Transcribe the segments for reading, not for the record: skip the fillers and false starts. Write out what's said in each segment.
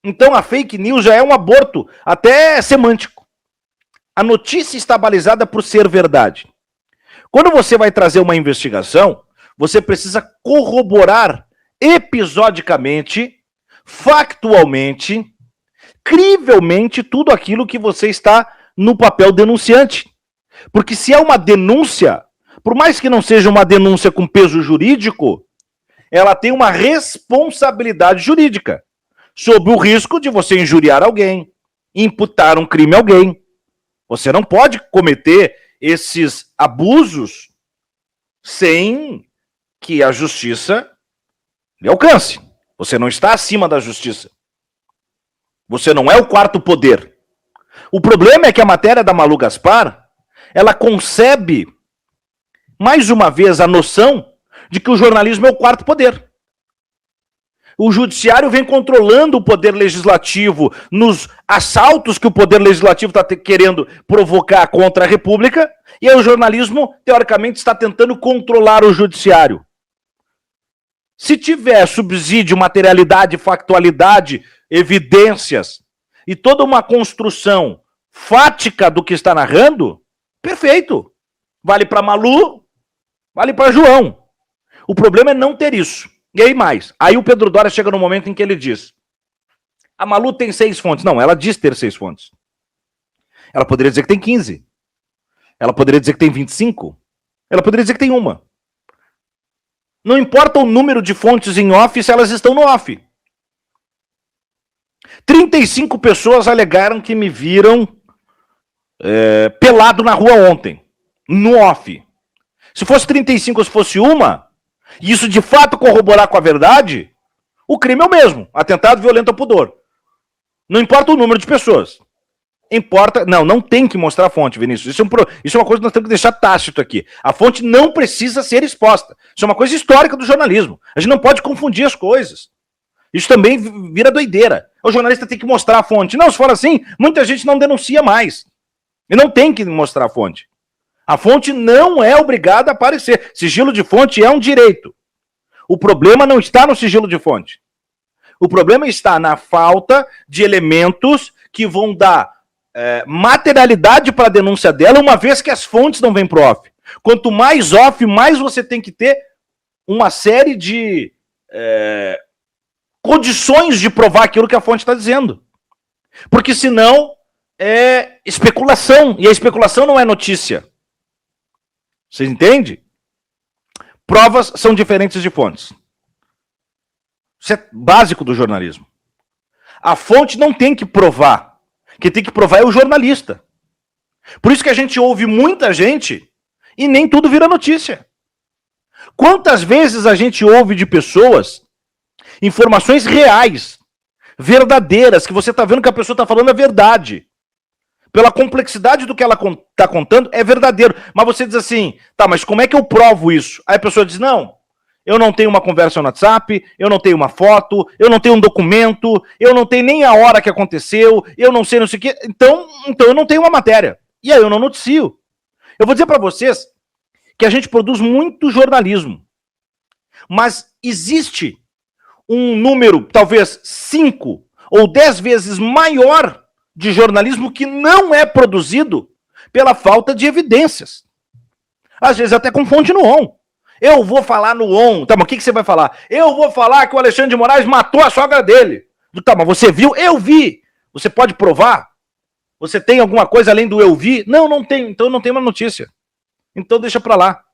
Então a fake news já é um aborto, até semântico. A notícia está balizada por ser verdade. Quando você vai trazer uma investigação, você precisa corroborar episodicamente, factualmente, crivelmente tudo aquilo que você está no papel denunciante. Porque se é uma denúncia, por mais que não seja uma denúncia com peso jurídico, ela tem uma responsabilidade jurídica sob o risco de você injuriar alguém, imputar um crime a alguém. Você não pode cometer esses abusos sem que a justiça lhe alcance. Você não está acima da justiça. Você não é o quarto poder. O problema é que a matéria da Malu Gaspar, ela concebe, mais uma vez, a noção de que o jornalismo é o quarto poder. O judiciário vem controlando o poder legislativo nos assaltos que o poder legislativo está querendo provocar contra a República, e aí o jornalismo, teoricamente, está tentando controlar o judiciário. Se tiver subsídio, materialidade, factualidade, evidências e toda uma construção fática do que está narrando, perfeito. Vale para Malu, vale para João. O problema é não ter isso. E aí mais. Aí o Pedro Doria chega no momento em que ele diz: a Malu tem 6 fontes. Não, ela diz ter 6 fontes. Ela poderia dizer que tem 15. Ela poderia dizer que tem 25. Ela poderia dizer que tem uma. Não importa o número de fontes em off se elas estão no off. 35 pessoas alegaram que me viram pelado na rua ontem, no off. Se fosse 35 ou se fosse uma, e isso de fato corroborar com a verdade, o crime é o mesmo. Atentado violento ao pudor. Não importa o número de pessoas. Importa... Não tem que mostrar a fonte, Vinícius. Isso é uma coisa que nós temos que deixar tácito aqui. A fonte não precisa ser exposta. Isso é uma coisa histórica do jornalismo. A gente não pode confundir as coisas. Isso também vira doideira. O jornalista tem que mostrar a fonte. Não, se for assim, muita gente não denuncia mais. E não tem que mostrar a fonte. A fonte não é obrigada a aparecer. Sigilo de fonte é um direito. O problema não está no sigilo de fonte. O problema está na falta de elementos que vão dar materialidade para a denúncia dela, uma vez que as fontes não vêm pro off. Quanto mais off, mais você tem que ter uma série de condições de provar aquilo que a fonte está dizendo. Porque senão é especulação, e a especulação não é notícia. Você entende? Provas são diferentes de fontes. Isso é básico do jornalismo. A fonte não tem que provar. Quem tem que provar é o jornalista. Por isso que a gente ouve muita gente e nem tudo vira notícia. Quantas vezes a gente ouve de pessoas informações reais, verdadeiras, que você está vendo que a pessoa está falando a verdade. Pela complexidade do que ela está contando, é verdadeiro. Mas você diz assim, tá, mas como é que eu provo isso? Aí a pessoa diz, não, eu não tenho uma conversa no WhatsApp, eu não tenho uma foto, eu não tenho um documento, eu não tenho nem a hora que aconteceu, eu não sei, não sei o quê, então eu não tenho uma matéria. E aí eu não noticio. Eu vou dizer para vocês que a gente produz muito jornalismo, mas existe um número, talvez 5 ou 10 vezes maior de jornalismo que não é produzido pela falta de evidências. Às vezes até com fonte no ON. Eu vou falar no ON. Tá, mas o que você vai falar? Eu vou falar que o Alexandre de Moraes matou a sogra dele. Tá, mas você viu? Eu vi. Você pode provar? Você tem alguma coisa além do eu vi? Não, não tem. Então não tem uma notícia. Então deixa pra lá.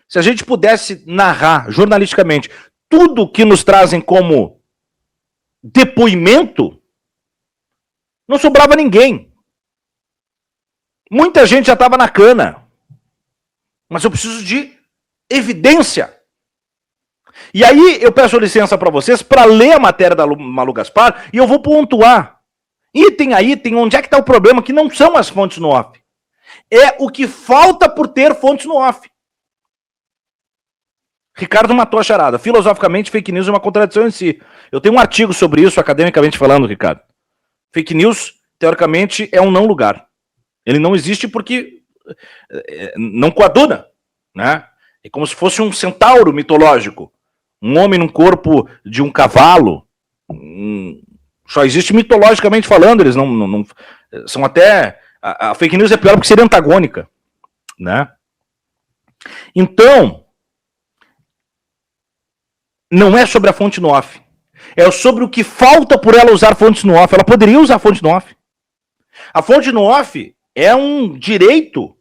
Se a gente pudesse narrar jornalisticamente tudo que nos trazem como depoimento, não sobrava ninguém. Muita gente já estava na cana. Mas eu preciso de evidência. E aí eu peço licença para vocês para ler a matéria da Malu Gaspar e eu vou pontuar. Item a item, onde é que está o problema, que não são as fontes no off. É o que falta por ter fontes no off. Ricardo matou a charada. Filosoficamente, fake news é uma contradição em si. Eu tenho um artigo sobre isso, academicamente falando, Ricardo. Fake news, teoricamente, é um não lugar. Ele não existe porque não coaduna, né? É como se fosse um centauro mitológico. Um homem num corpo de um cavalo, Só existe mitologicamente falando, eles não são até... A fake news é pior porque seria antagônica, né? Então, não é sobre a fonte no off. É sobre o que falta por ela usar fontes no off. Ela poderia usar fonte no off. A fonte no off é um direito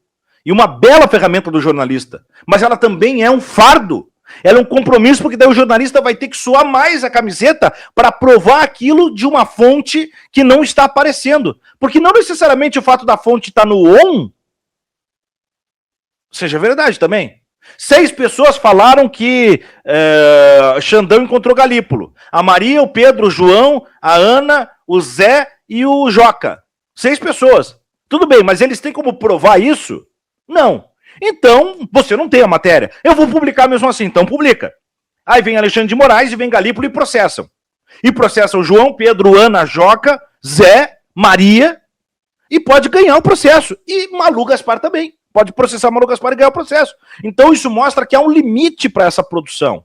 e uma bela ferramenta do jornalista, mas ela também é um fardo. Ela é um compromisso, porque daí o jornalista vai ter que suar mais a camiseta para provar aquilo de uma fonte que não está aparecendo. Porque não necessariamente o fato da fonte estar no on seja verdade também. 6 pessoas falaram que Xandão encontrou Galípolo. A Maria, o Pedro, o João, a Ana, o Zé e o Joca. 6 pessoas. Tudo bem, mas eles têm como provar isso? Não. Então, você não tem a matéria. Eu vou publicar mesmo assim, então publica. Aí vem Alexandre de Moraes e vem Galípolo e processam. E processam João, Pedro, Ana, Joca, Zé, Maria, e pode ganhar o processo. E Malu Gaspar também. Pode processar Malu Gaspar e ganhar o processo. Então isso mostra que há um limite para essa produção.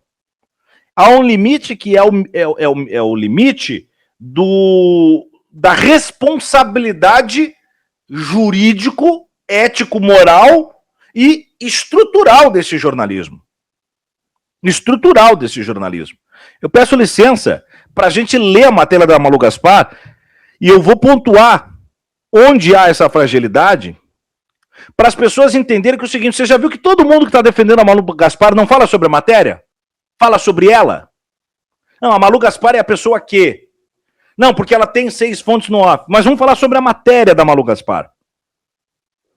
Há um limite que é o limite da responsabilidade jurídico, ético, moral e estrutural desse jornalismo. Estrutural desse jornalismo. Eu peço licença para a gente ler a matéria da Malu Gaspar e eu vou pontuar onde há essa fragilidade para as pessoas entenderem que é o seguinte: você já viu que todo mundo que está defendendo a Malu Gaspar não fala sobre a matéria? Fala sobre ela? Não, a Malu Gaspar é a pessoa que... Não, porque ela tem 6 fontes no off. Mas vamos falar sobre a matéria da Malu Gaspar.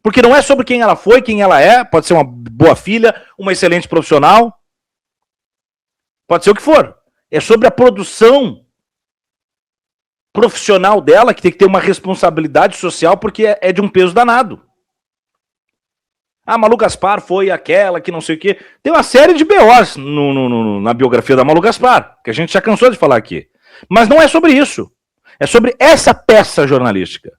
Porque não é sobre quem ela foi, quem ela é. Pode ser uma boa filha, uma excelente profissional. Pode ser o que for. É sobre a produção profissional dela, que tem que ter uma responsabilidade social, porque é de um peso danado. A Malu Gaspar foi aquela que não sei o quê. Tem uma série de BOs na biografia da Malu Gaspar, que a gente já cansou de falar aqui. Mas não é sobre isso. É sobre essa peça jornalística.